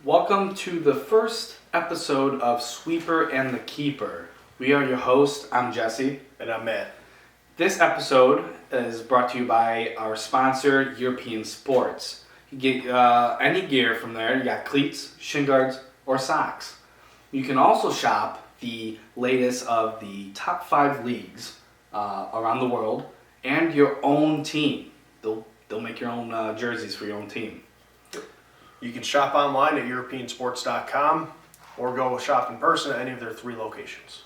Welcome to the first episode of Sweeper and the Keeper. We are your hosts. I'm Jesse. And I'm Matt. This episode is brought to you by our sponsor, European Sports. You get any gear from there. You got cleats, shin guards, or socks. You can also shop the latest of the top 5 leagues around the world and your own team. They'll make your own jerseys for your own team. You can shop online at europeansports.com or go shop in person at any of their 3 locations.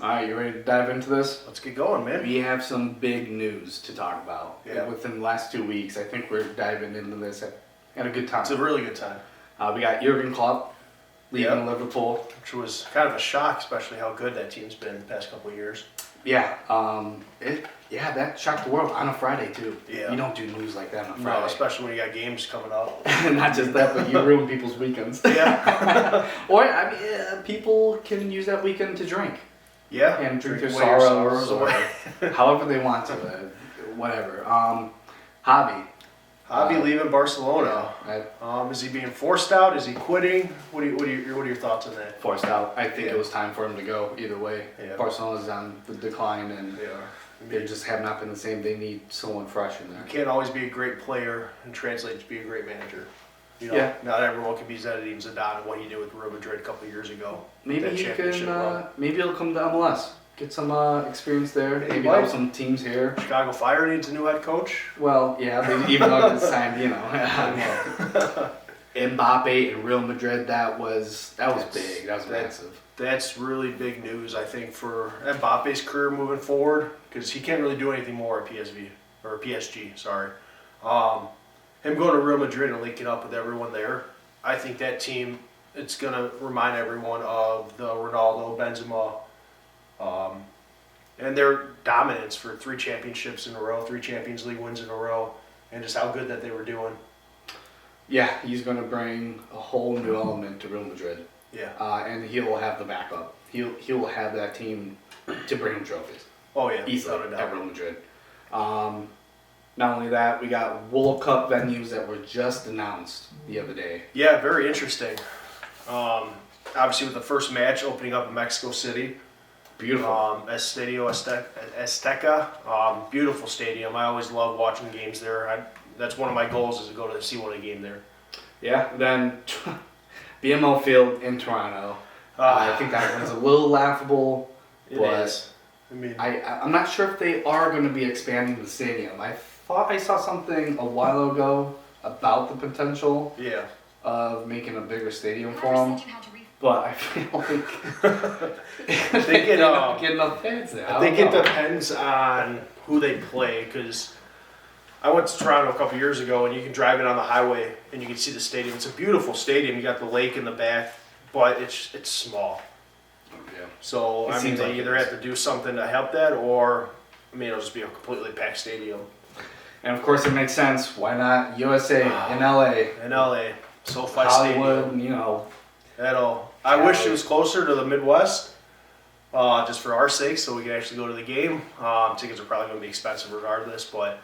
All right, you ready to dive into this? Let's get going, man. We have some big news to talk about. Yeah. Within the last 2 weeks, I think we're diving into this at a good time. It's a really good time. We got Klopp leaving Liverpool. Which was kind of a shock, especially how good that team's been the past couple of years. Yeah, that shocked the world on a Friday too. Yeah. You don't do news like that on a Friday. No, especially when you got games coming up. Not just that, but you ruin people's weekends. Yeah. Or, people can use that weekend to drink. Yeah. And drink their away your sorrows away. or however they want to. Whatever. Javi. Javi leaving Barcelona. Yeah, Is he being forced out? Is he quitting? What are your thoughts on that? forced out. I think Yeah. it was time for him to go either way. Yeah. Barcelona's on the decline and They are. they just have not been the same. They need someone fresh in there. You can't always be a great player and translate to be a great manager. You know, Yeah. Not everyone can be Zinedine Zidane and what he did with Real Madrid a couple of years ago. Maybe That he championship run. can. Maybe he'll come to MLS. Get some experience there. He Maybe might. help some teams here. Chicago Fire needs a new head coach. Well, yeah, even though they signed, Mbappe in Real Madrid. That was big. That was massive. That's really big news, I think, for Mbappe's career moving forward, because he can't really do anything more at PSG. Sorry, him going to Real Madrid and linking up with everyone there. I think that team, it's gonna remind everyone of the Ronaldo, Benzema, and their dominance for 3 championships in a row, 3 Champions League wins in a row, and just how good that they were doing. Yeah, he's going to bring a whole new element to Real Madrid. Yeah. And he'll have the backup. He'll have that team to bring him trophies. Oh yeah. Easily without a doubt. at Real Madrid. Not only that, we got World Cup venues that were just announced the other day. Yeah, very interesting. Obviously, with the first match opening up in Mexico City. Beautiful. Estadio Azteca. Beautiful stadium. I always love watching games there. That's one of my goals is to go to see one of the game there. Yeah, then BMO Field in Toronto. I think that one's a little laughable. It but is. I mean, I'm not sure if they are going to be expanding the stadium. I thought I saw something a while ago about the potential yeah. of making a bigger stadium for them. But I feel like I think it, get enough fans there. I think it depends on who they play, because I went to Toronto a couple years ago, and you can drive it on the highway and you can see the stadium. It's a beautiful stadium. You got the lake in the back, but it's small. Yeah. So It I mean, seems they like either it have to do something to help that, or it'll just be a completely packed stadium. And of course, it makes sense. Why not USA in LA? In LA, SoFi Hollywood, Stadium. At all. I wish it was closer to the Midwest, just for our sake, so we could actually go to the game. Tickets are probably going to be expensive regardless, but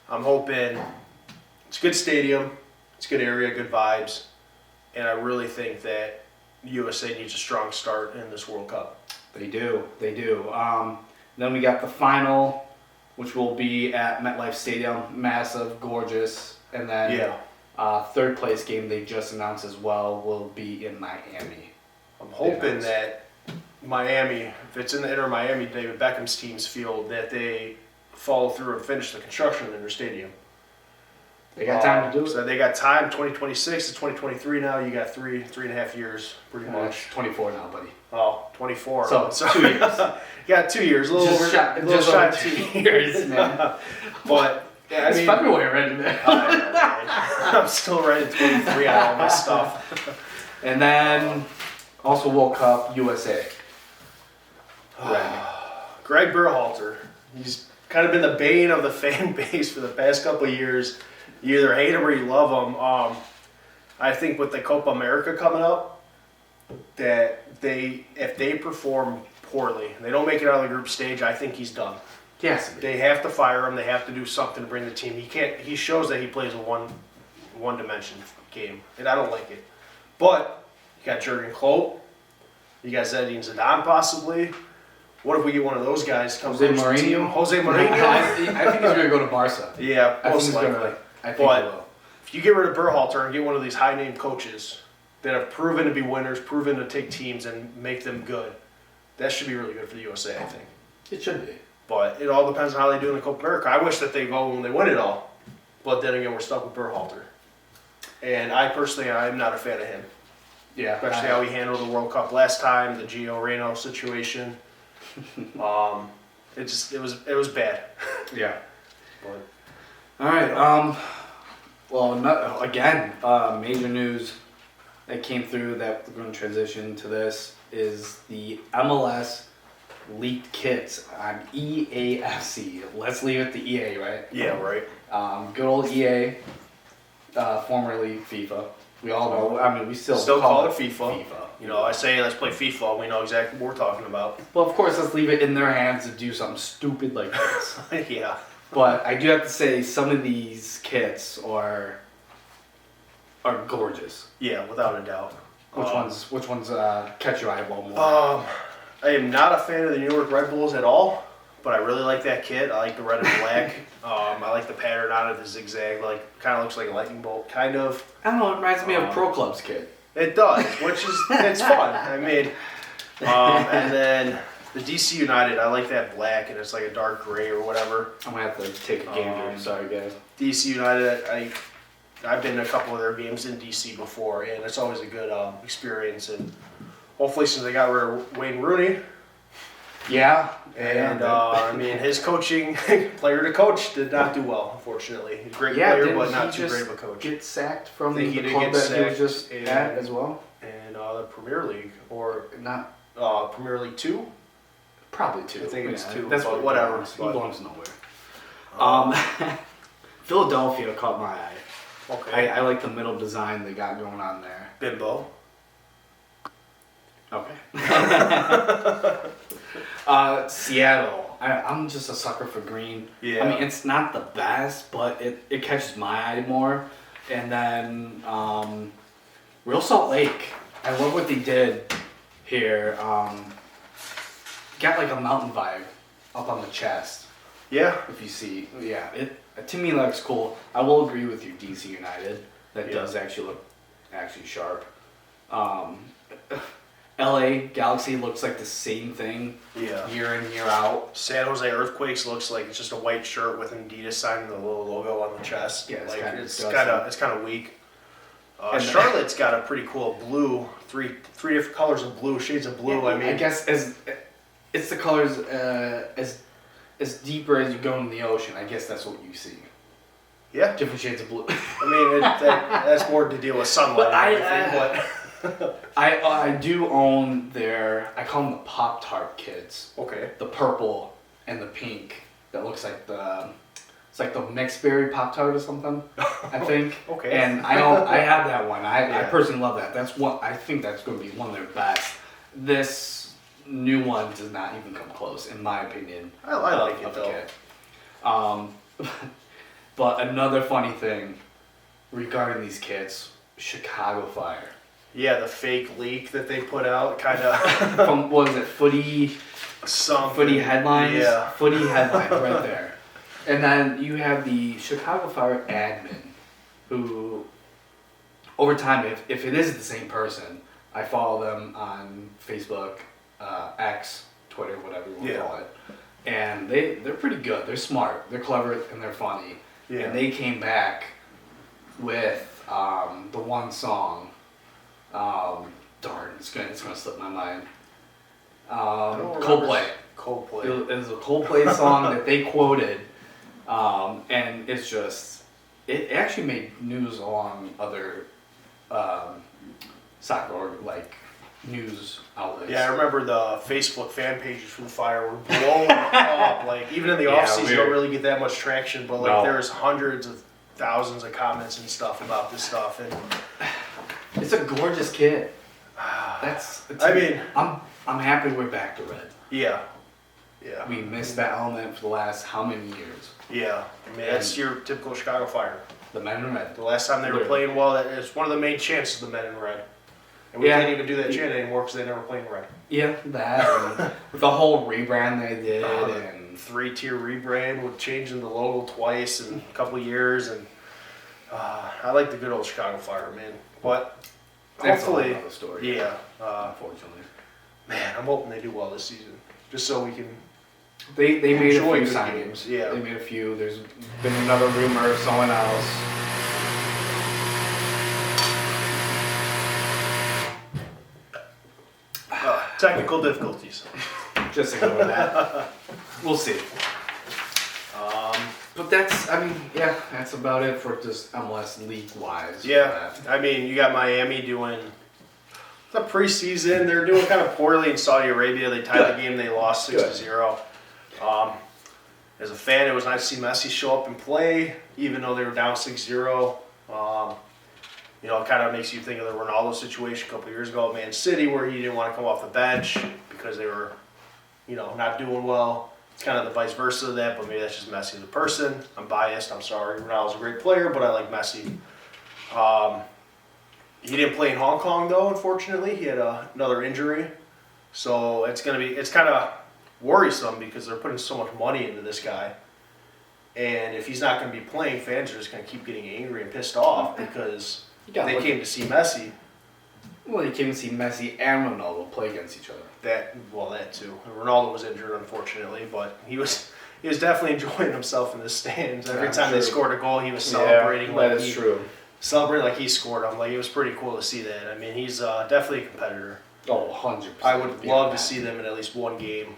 I'm hoping it's a good stadium, it's a good area, good vibes, and I really think that USA needs a strong start in this World Cup. They do. Then we got the final, which will be at MetLife Stadium. Massive, gorgeous. And then third place game they just announced as well will be in Miami. I'm hoping that Miami, if it's in the Inter Miami, David Beckham's team's field, that they follow through and finish the construction in their stadium. They got time to do it. So they got time. 2026 to 2023 now. You got three and a half years, pretty much. 24 now, buddy. Oh, 24. So 2 years. You got 2 years. A little Just over, shy- a little just shy over of 2 years, man. But yeah, It's February already, man. I know, man. I'm still writing 23 on all my stuff. And then also World Cup USA. Greg Berhalter. He's kind of been the bane of the fan base for the past couple of years. You either hate him or you love him. I think with the Copa America coming up, that if they perform poorly, they don't make it out of the group stage, I think he's done. Yes. They have to fire him. They have to do something to bring the team. He can't. He shows that he plays a one dimension game, and I don't like it. But you got Jurgen Klopp. You got Zinedine Zidane possibly. What if we get one of those guys to come Jose coach the team? Mourinho? Jose Mourinho? I think he's going to go to Barca. Yeah, I think most he's likely. I think But he will. if you get rid of Berhalter and get one of these high-name coaches that have proven to be winners, proven to take teams and make them good, that should be really good for the USA, I think. It should be. But it all depends on how they do in the Copa America. I wish that they go when they win it all. But then again, we're stuck with Berhalter. And I personally, I'm not a fan of him. Yeah. Especially how he handled the World Cup last time, the Gio Reyno situation. It was bad. Yeah. But All right. Major news that came through that we're going to transition to this is the MLS leaked kits on EAFC. Let's leave it to EA, right? yeah, right. Good old EA, formerly FIFA. We all know. I mean, we still Call it FIFA. FIFA. You know, I say let's play FIFA. We know exactly what we're talking about. Well, of course, let's leave it in their hands to do something stupid like this. Yeah. But I do have to say, some of these kits are gorgeous. Yeah, without a doubt. Which ones catch your eyeball more? I am not a fan of the New York Red Bulls at all, but I really like that kit. I like the red and black. I like the pattern on it, the zigzag, kind of looks like a lightning bolt, kind of. I don't know. It reminds me of Pro Club's kit. It does, which is it's fun. I mean, and then the DC United, I like that black, and it's like a dark gray or whatever. I'm gonna have to take a gander. Sorry, guys. DC United, I've been to a couple of their games in DC before, and it's always a good experience. And hopefully, since they got rid of Wayne Rooney, yeah, and I mean his coaching, player to coach, did not do well. Unfortunately, he's a great player, but not too great of a coach. Get sacked from I think the he did club get that he was sacked just at as well. And the Premier League or Not Premier League 2. probably two. I think it's two, That's but what whatever. He belongs nowhere. Philadelphia caught my eye. Okay. I like the middle design they got going on there. Bimbo. Okay. Seattle. I'm just a sucker for green. Yeah. I mean, it's not the best, but it catches my eye more. And then Real Salt Lake. I love what they did here. Got like a mountain vibe up on the chest. Yeah. If you see, yeah, it to me looks cool. I will agree with you, DC United. That does actually look sharp. LA Galaxy looks like the same thing year in, year out. San Jose Earthquakes looks like it's just a white shirt with an Adidas sign and the little logo on the chest. Yeah, it's kind of weak. Charlotte's got a pretty cool blue, three different colors of blue, shades of blue. Yeah, I guess it's the colors as deeper as you go in the ocean. I guess that's what you see. Yeah. Different shades of blue. I mean, that's more to deal with sunlight. I do own I call them the Pop-Tart kids. Okay. The purple and the pink that looks like it's like the mixed berry Pop-Tart or something, I think. Okay. And I have that one. I personally love that. I think that's going to be one of their best. This new one does not even come close, in my opinion. I like it though. But another funny thing regarding these kits, Chicago Fire. Yeah, the fake leak that they put out, kind of. From, what was it, Footy Headlines? Yeah. Footy Headlines right there. And then you have the Chicago Fire admin, who, over time, if it is the same person, I follow them on Facebook, X, Twitter, whatever you want to call it. And they're pretty good. They're smart. They're clever, and they're funny. Yeah. And they came back with the one song. Darn, it's gonna slip my mind. Coldplay. It was a Coldplay song that they quoted, and it actually made news along other soccer or news outlets. Yeah, I remember the Facebook fan pages for the Fire were blowing up. Even in the off season, you don't really get that much traction, but there's hundreds of thousands of comments and stuff about this stuff, and it's a gorgeous kit. I'm happy we're back to red. Yeah. We missed that element for the last how many years? Yeah, I mean that's your typical Chicago Fire. The men in red. The last time they were playing well, it's one of the main chances of the men in red. And we Yeah. can't even do that chant anymore because they never play in red. Yeah, that. And with the whole rebrand they did, and 3-tier rebrand with changing the logo twice in a couple of years, and I like the good old Chicago Fire, man. But that's hopefully, another story. yeah. Unfortunately, Man, I'm hoping they do well this season, just so we can. they made a Enjoy few good signings. games, yeah. They made a few. There's been another rumor of someone else. Technical difficulties. Just ignore that. We'll see. But that's, I mean, yeah, that's about it for just MLS league-wise. Yeah, I mean, you got Miami doing the preseason. They're doing kind of poorly in Saudi Arabia. They tied the game. They lost 6-0. As a fan, it was nice to see Messi show up and play, even though they were down 6-0. You know, it kind of makes you think of the Ronaldo situation a couple years ago at Man City, where he didn't want to come off the bench because they were, you know, not doing well. It's kind of the vice versa of that, but maybe that's just Messi as a person. I'm biased. I'm sorry. Ronaldo's a great player, but I like Messi. He didn't play in Hong Kong though. Unfortunately, he had another injury, so it's kind of worrisome because they're putting so much money into this guy, and if he's not going to be playing, fans are just going to keep getting angry and pissed off because they came to see Messi. Well, you came to see Messi and Ronaldo play against each other. That too. Ronaldo was injured, unfortunately, but he was definitely enjoying himself in the stands. Every time they scored a goal, he was celebrating celebrating like he scored them. Like, it was pretty cool to see that. I mean, he's definitely a competitor. Oh, 100%. I would love to see them in at least one game.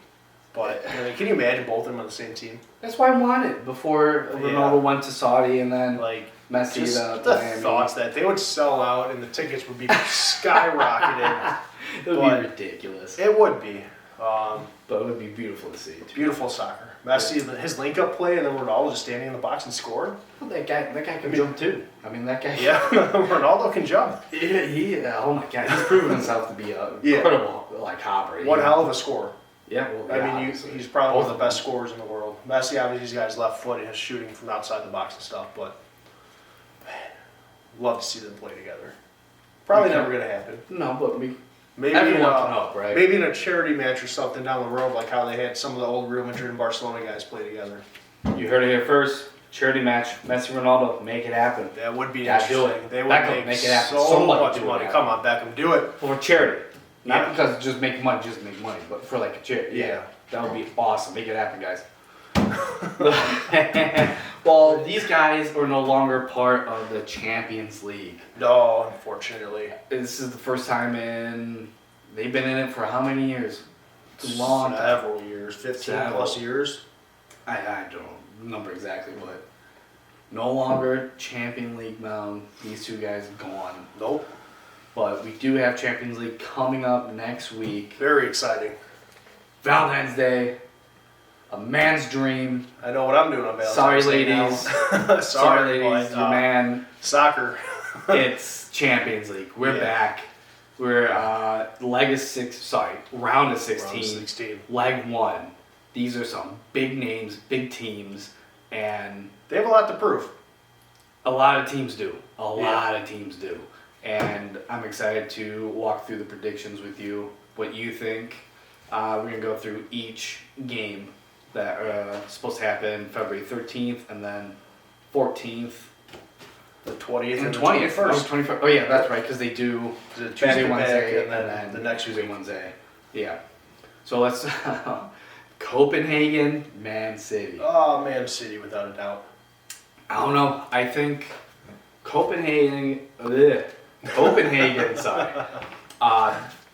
But I mean, can you imagine both of them on the same team? That's why I wanted before Ronaldo went to Saudi and then Like Messi just to the Miami. thoughts that they would sell out and the tickets would be skyrocketed. It would be ridiculous. It would be. But it would be beautiful to see. Too. Beautiful soccer. Messi, his link-up play, and then Ronaldo just standing in the box and scored. Well, that guy can jump too. I mean, that guy. Yeah, Ronaldo can jump. Yeah, oh my God, he's proven himself to be an incredible hopper. One hell of a score. Yeah, well, I mean, he's probably one of the best scorers in the world. Messi, obviously, he's got his left foot and his shooting from outside the box and stuff, but man, love to see them play together. Probably never going to happen. No, but maybe everyone can hope, right? Maybe in a charity match or something down the road, like how they had some of the old Real Madrid and Barcelona guys play together. You heard it here first. Charity match, Messi, Ronaldo, make it happen. That would be Gotta do interesting. it. They would Beckham, make it happen. so Somebody much do it money. happen. Come on, Beckham, do it. For charity. Not because just make money, but for like a charity. Yeah. That would be awesome. Make it happen, guys. Well, these guys are no longer part of the Champions League. No, unfortunately. This is the first time they've been in it for how many years? It's a long time. Several years, 15 plus years. I don't remember exactly, but no longer Champions League bound. These two guys are gone. Nope. But we do have Champions League coming up next week. Very exciting. Valentine's Day. A man's dream. I know what I'm doing on Valentine's Sorry, Day ladies. now. Sorry, ladies. but, Your man. Soccer. It's Champions League. We're back. We're round of 16. Round of 16. Leg 1. These are some big names, big teams, and They have a lot to prove. a lot of teams do. A lot of teams do. And I'm excited to walk through the predictions with you, what you think. We're going to go through each game that are supposed to happen February 13th and then 14th. The 20th and the 20th. 21st. Oh, yeah, that's right, because they do The Tuesday, back Wednesday, and then the next Tuesday, week. Wednesday. Yeah. So let's... Copenhagen, Man City. Oh, Man City, without a doubt. I don't know. I think Copenhagen... sorry.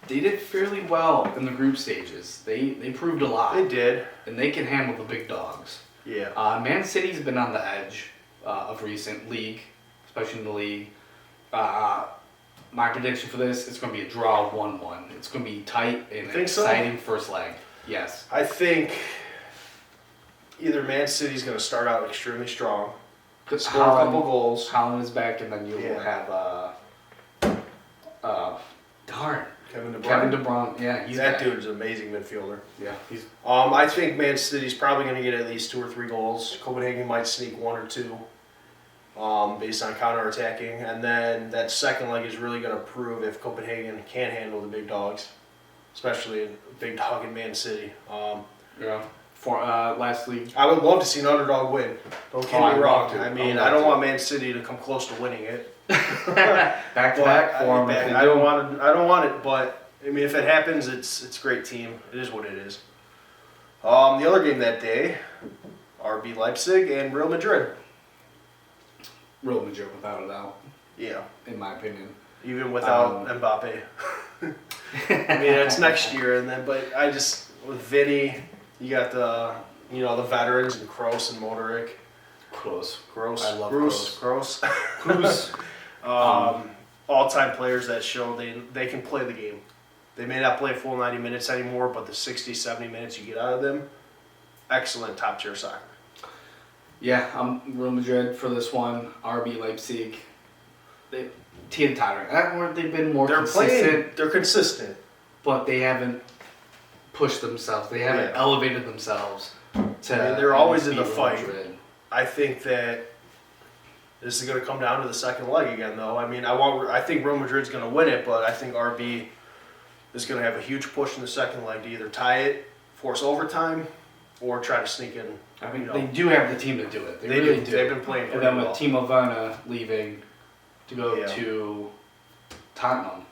They did fairly well in the group stages. They proved a lot. They did. And they can handle the big dogs. Yeah. Man City's been on the edge of recent league, especially in the league. My prediction for this, it's going to be a draw 1-1. It's going to be tight and an exciting first leg. Yes. I think either Man City's going to start out extremely strong, score a couple goals. Haaland is back, and then you will have Kevin De Bruyne. Yeah, he's that back. dude's an amazing midfielder. Yeah, he's. I think Man City's probably going to get at least 2 or 3 goals. Copenhagen might sneak 1 or 2. based on counterattacking. And then that second leg is really going to prove if Copenhagen can handle the big dogs, especially a big dog in Man City. Yeah. For lastly, I would love to see an underdog win. Don't get me I'd wrong. love to. I mean, I'd I don't love want Man City to come close to winning it. back to back form. I don't want it, but I mean, if it happens, it's a great team. It is what it is. The other game that day, RB Leipzig and Real Madrid. Real Madrid without a doubt. Yeah, In my opinion. even without Mbappe. I mean, it's next year, and then but I just with Vinny, you got the veterans and Kroos and Modric. Close. Gross. I love Gross. Cruz. All-time players that show they can play the game. They may not play full 90 minutes anymore, but the 60, 70 minutes you get out of them, excellent top-tier soccer. Yeah, Real Madrid for this one. RB Leipzig. They teeter-tottering. They've been more consistent. They're consistent. But they haven't pushed themselves. They haven't elevated themselves to. I mean, they're always in the Real fight. Madrid. I think that this is going to come down to the second leg again, though. I mean, I think Real Madrid's going to win it, but I think RB is going to have a huge push in the second leg to either tie it, force overtime, or try to sneak in. I mean, they do have the team to do it. They really do. They've been playing And pretty then well. with Timo Werner leaving to go to Tottenham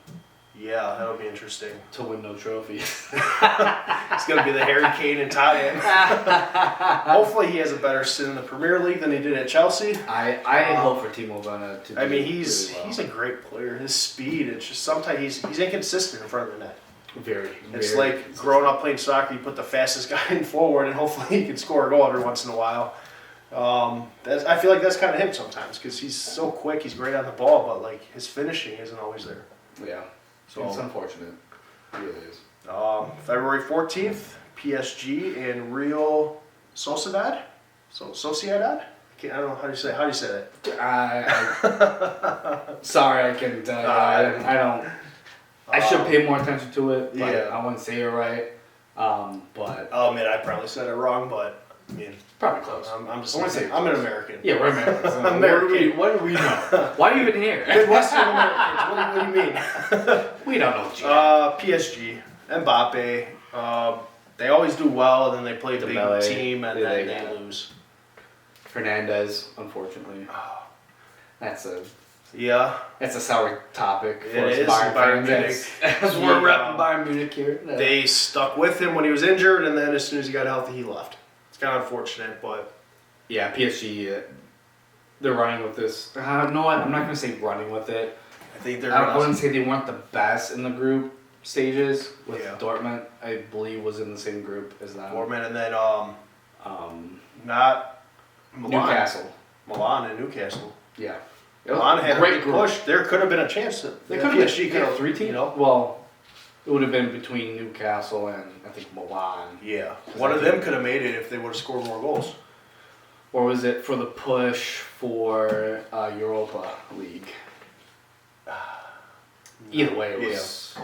Yeah, that'll be interesting. to win no trophies. It's going to be the Harry Kane and Tottenham. Hopefully he has a better stint in the Premier League than he did at Chelsea. I hope for Timo Werner to do I mean, he's really well. he's a great player. His speed, it's just sometimes he's inconsistent in front of the net. Very. It's very like growing up playing soccer, you put the fastest guy in forward, and hopefully he can score a goal every once in a while. I feel like that's kind of him sometimes because he's so quick, he's great on the ball, but like his finishing isn't always there. Yeah. So It's unfortunate. It really is. February 14th, PSG and Real Sociedad. Sociedad? I don't know how do you say that. Sorry, I couldn't tell you. I don't. I should pay more attention to it. But Yeah. I wouldn't say it right. But I'll admit I probably said it wrong, but I mean, probably close. I'm just I wanna say I'm an American. Yeah, we're Americans. American. What do we know? Why are you even here? Midwestern Americans. What do you mean? We don't know. Jack. PSG, Mbappe. They always do well, and then they play a big Dembele. team, and Yeah, then they they got- lose. Fernandez, unfortunately. That's Yeah. a sour topic for It us is, Bayern Bayern fans. Munich. As we're Yeah. repping Bayern Munich here. They stuck with him when he was injured, and then as soon as he got healthy, he left. It's kind of unfortunate, but Yeah, PSG, they're running with this. No, I'm not going to say running with it. I think they're. I wouldn't say they weren't the best in the group stages. With Yeah. Dortmund, I believe, was in the same group as them. Dortmund, and then not Milan. Newcastle. Milan and Newcastle. Yeah. Milan had a Great big group. push. There could have been a chance that They could have PSG could have 3 teams. You know? Well, it would have been between Newcastle and I think Milan. Yeah. One of them could have made it if they would have scored more goals. Or was it for the push for Europa League? Either way, it was.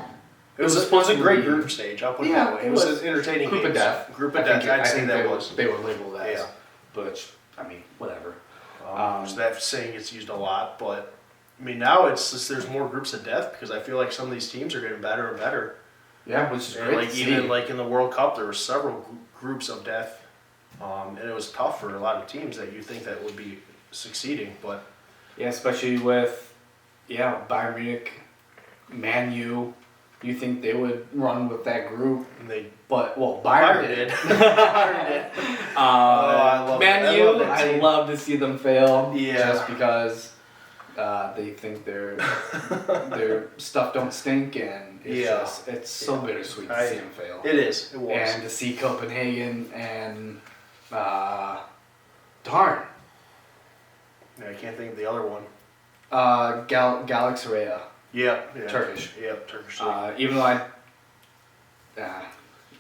It was supposed a to great be- group stage. I'll put it Yeah, that way. it It was was an entertaining Group of games. death. Group of death. I'd say that was. They were labeled as. Yeah. But I mean, whatever. So that saying gets used a lot, but I mean now it's just there's more groups of death because I feel like some of these teams are getting better and better. Yeah, which is And great. like to even see. like in the World Cup, there were several groups of death, and it was tough for a lot of teams that you think that would be succeeding, but Yeah, especially with Bayern Munich, Man U. You think they would run with that group? they But Bayern did. Bayern did. I love Man that. U, I love that I team. love to see them fail. Yeah. Just because they think their stuff don't stink, and it's so bittersweet to see them fail. It is. It was. And to see Copenhagen and darn, I can't think of the other one. Galatasaray. Yeah. Turkish. Yep, Turkish. Even though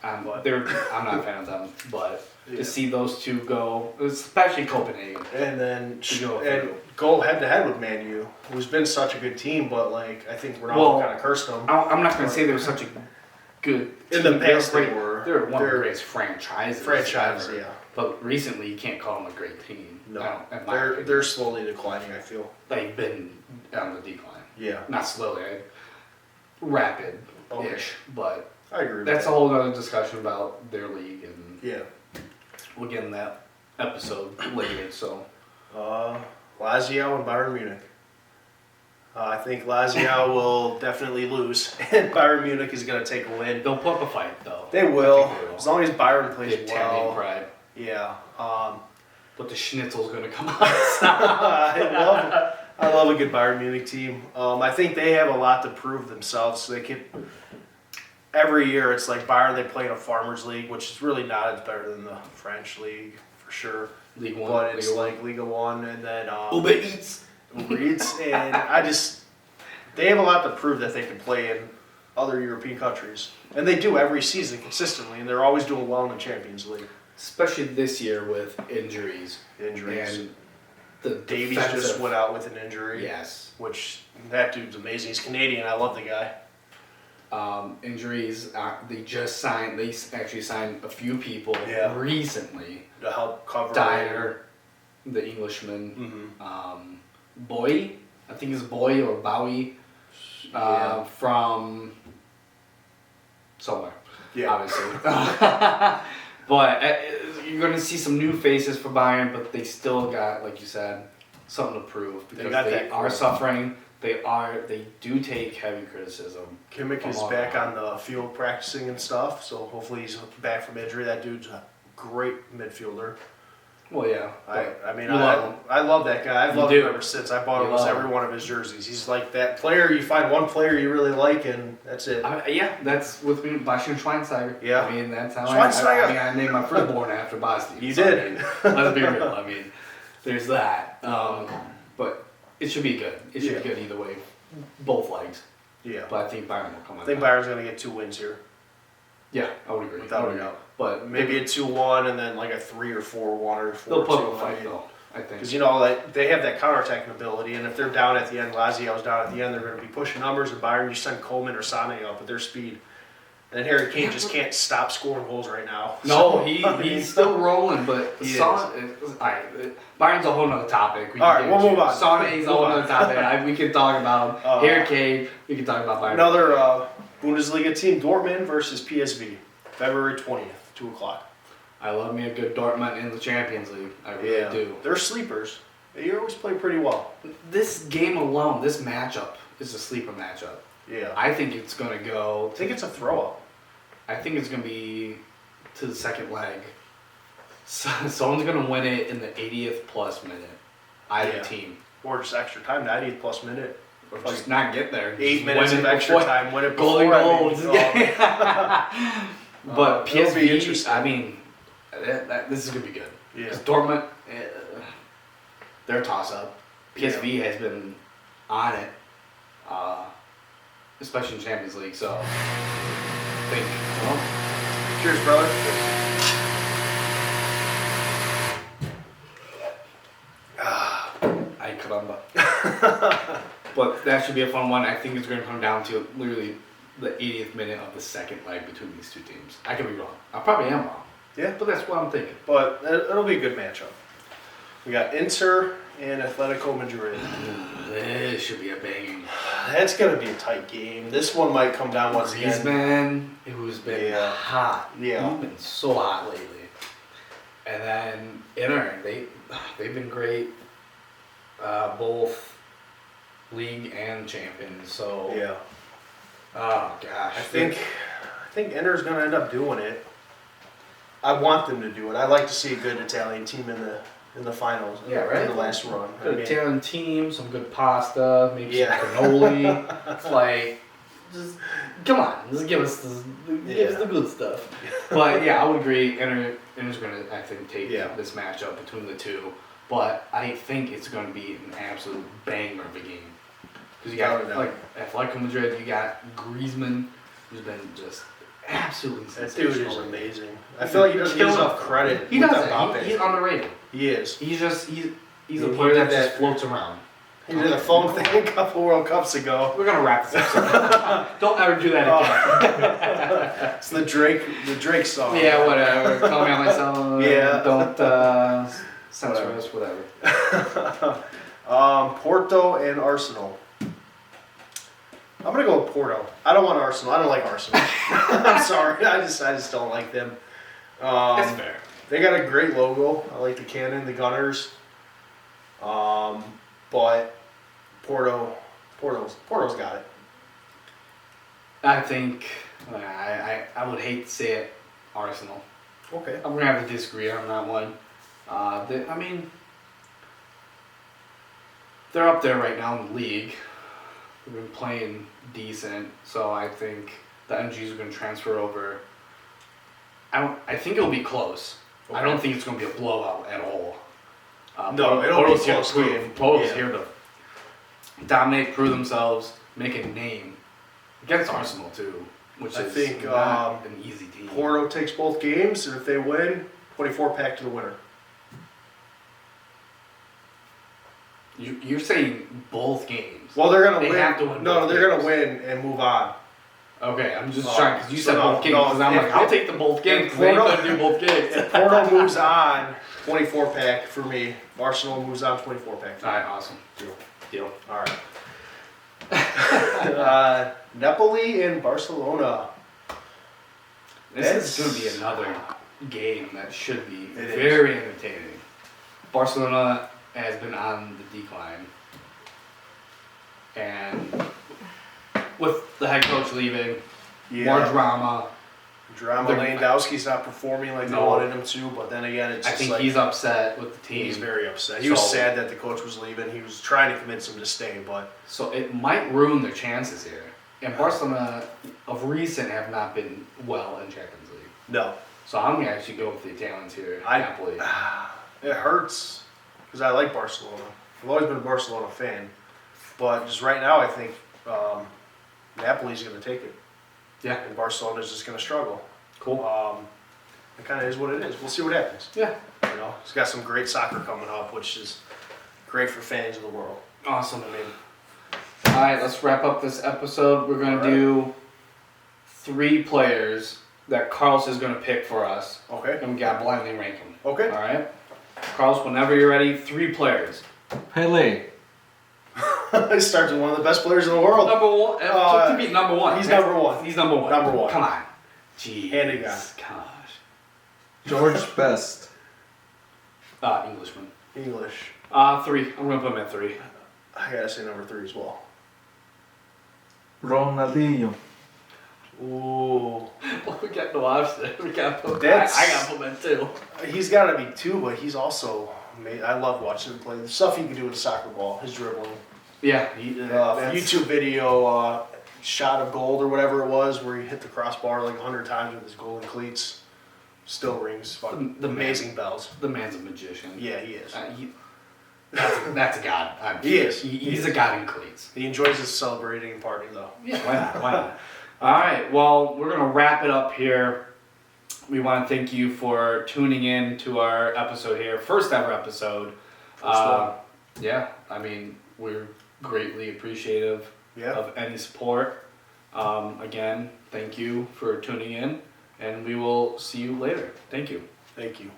I'm not a fan of them, but to see those two go, especially Copenhagen. And then To go and through. go head to head with Man U, who's been such a good team, but like I think Ronaldo kind of cursed them. I'm not going to say they were such a good. In the team. past, They're they were. They're one of the They're greatest franchises. franchise, ever. yeah. But recently, you can't call them a great team. No, in my opinion. they're slowly declining. I feel. They've been on the decline. Yeah, Not slowly, rapid-ish. Okay. But I agree. that's a with whole other discussion about their league, and that. Yeah. we'll get in that episode later. So Lazio and Bayern Munich. I think Lazio will definitely lose, and Bayern Munich is going to take a win. they'll put up a fight, though. They will, I think they will. as long as Bayern plays The Italian well. pride. Yeah. But the schnitzel's going to come out. I love a good Bayern Munich team. I think they have a lot to prove themselves. So they could. Every year, it's like Bayern. They play in a farmers league, which is really not as better than the French league for sure. League One. But it's League like Liga One, and then Uber Eats. Uber Eats, and they have a lot to prove that they can play in other European countries, and they do every season consistently, and they're always doing well in the Champions League. Especially this year with injuries. Injuries. And the Davies defensive- just went out with an injury. Yes. Which that dude's amazing. He's Canadian. I love the guy. Injuries. They actually signed a few people Yeah. recently. To help cover. Dyer, the Englishman. Mm-hmm. Boy, I think it's Boy or Bowie. Yeah. From somewhere. Yeah. Obviously. But you're going to see some new faces for Bayern, but they still got, like you said, something to prove because got they that are core. suffering. They do take heavy criticism. Kimmich is back on the field practicing and stuff, so hopefully he's back from injury. That dude's a great midfielder. Well, yeah. I love that guy. I've You loved do. him ever since. I bought You almost love every him. one of his jerseys. He's like that player. You find one player you really like, and that's it. Yeah, that's with me, Bastian Schweinsteiger. Yeah. I mean, that's how Schweinsteiger. I named my firstborn after Bastian. You so, did. I mean, let's be real. I mean, there's that. But it should be good. It should be good either way. Both legs. Yeah. But I think Bayern will come I on think top. Bayern's going to get 2 wins here. Yeah, I would agree. Without I would a agree. doubt. But Maybe a 2-1 and then like a 3 or 4-1 or 4-2. they'll put up a fight, though, I think. Because, like, they have that counterattacking ability, and if they're down at the end, Lazio's down at the end, they're going to be pushing numbers, and Bayern, you send Coleman or Sané up at their speed. And Harry Kane just can't stop scoring goals right now. No, So, he's still rolling, but He Alright, Bayern's a whole nother topic. Alright, we'll move on. Sané's a whole nother topic. We could talk about him. Harry Kane, we could talk about Bayern. Another Bundesliga team, Dortmund versus PSV, February 20th, 2 o'clock. I love me a good Dortmund in the Champions League. I really do. They're sleepers. They always play pretty well. This game alone, this matchup, is a sleeper matchup. Yeah. I think it's going to go. I think it's a throw-up. I think it's going to be to the second leg. Someone's going to win it in the 80th plus minute. Either team. Or just extra time, 90th plus minute. Or just not get there. 8 Just minutes win of it extra before- time, win it Golden before. goals. But it'll be PSV, interesting. I mean, this is going to be good. Yeah. Because Dortmund, they're a toss-up. PSV has been on it, especially in Champions League. So, I think, Cheers, brother. I caramba. But that should be a fun one. I think it's going to come down to literally the 80th minute of the second leg between these two teams. I could be wrong. I probably am wrong. Yeah. But that's what I'm thinking. But it'll be a good matchup. We got Inter and Atletico Madrid. This should be a banging. That's going to be a tight game. This one might come down once again. Griezmann, who's been Yeah. hot. Yeah. He's been so hot lately. And then Inter, they've been great, both league and champions. So Yeah. oh gosh, I think Inter's going to end up doing it. I want them to do it. I'd like to see a good Italian team in the finals. Yeah, right. In the last run. good Italian team, some good pasta, maybe Yeah. some cannoli. Like, just come on, just give us the good stuff. But yeah, I would agree. Inter's going to, I think, take this matchup between the two. But I think it's going to be an absolute banger of a game. Because you got Atletico Madrid, you got Griezmann, who's been just absolutely That sensational. dude is amazing. I feel like he doesn't get enough credit. He with doesn't. Mbappe. He's underrated. He is. He's a He player that did just that- floats around. He did a phone thing a couple World Cups ago. We're gonna wrap this episode. Don't ever do that again. It's the Drake song. Yeah, whatever. Call me on my cell. Yeah. Don't censor us. Whatever. Porto and Arsenal. I'm gonna go with Porto. I don't want Arsenal. I don't like Arsenal. I'm sorry. I just don't like them. That's fair. They got a great logo. I like the cannon, the gunners. But Porto's got it. I think I would hate to say it, Arsenal. Okay. I'm gonna have to disagree on that one. I mean, they're up there right now in the league. They've been playing decent, so I think the MGs are gonna transfer over. I think it'll be close. Okay. I don't think it's gonna be a blowout at all. No, it'll be a close game. Porto's here to dominate, prove themselves, make a name against Arsenal too, which I is think, not an easy team. Porto takes both games, and if they win, 24-pack to the winner. You're saying both games. Well, they're gonna They win. have to win No, both they're games. gonna win and move on. Okay, I'm just trying because you so said no, both games. no, Because I'm if- like, I'll if- take the both games. if Because they ain't Porto- gonna do both games. If Porto moves on, 24-pack for me. Arsenal moves on, 24-pack. All right, awesome. Deal. All right. Napoli and Barcelona. This is going to be another game that should be It is. very entertaining. Barcelona has been on the decline. And with the head coach leaving, more drama. Drama. They're- Lewandowski's not performing like they No. wanted him to, but then again, it's I just think like he's upset with the team. he's very upset. He was So- sad that the coach was leaving. He was trying to convince him to stay, but So it might ruin their chances here. And Barcelona, of recent, have not been well in Champions League. no. So I'm going to actually go with the Italians here. I- Napoli. It hurts because I like Barcelona. I've always been a Barcelona fan, but just right now, I think Napoli's going to take it, Yeah, and Barcelona's just going to struggle. cool. It kind of is what it is. We'll see what happens. Yeah. You know, he's got some great soccer coming up, which is great for fans of the world. Awesome. I mean, All right, let's wrap up this episode. We're going to All right. do 3 players that Carlos is going to pick for us. okay, And we got to blindly rank them. okay. All right? Carlos, whenever you're ready, 3 players. Pele. He starts with one of the best players in the world. Number 1. To be number 1. He's number 1. He's number 1. Number 1. Come on. Jeez. Hand it down. Gosh. George Best. Englishman. English. 3. I'm going to put him at 3. I gotta say number 3 as well. Ronaldinho. Ooh, Well, we got no option. We got to put That's- I got to put him at 2. he's got to be 2, but he's also. I love watching him play. The stuff he can do with a soccer ball, his dribbling. Yeah. That's- YouTube video, shot of gold or whatever it was, where he hit the crossbar like 100 times with his golden cleats. Still rings fucking The amazing bells. The man's a magician. Yeah, he is. That's a god. He is. He's a god in cleats. He enjoys his celebrating and partying though. Yeah, why not? Why not? All right, well, we're going to wrap it up here. We want to thank you for tuning in to our episode here, first ever episode. First one. Yeah, I mean, we're greatly appreciative Yeah. of any support. Again, thank you for tuning in, and we will see you later. Thank you. Thank you.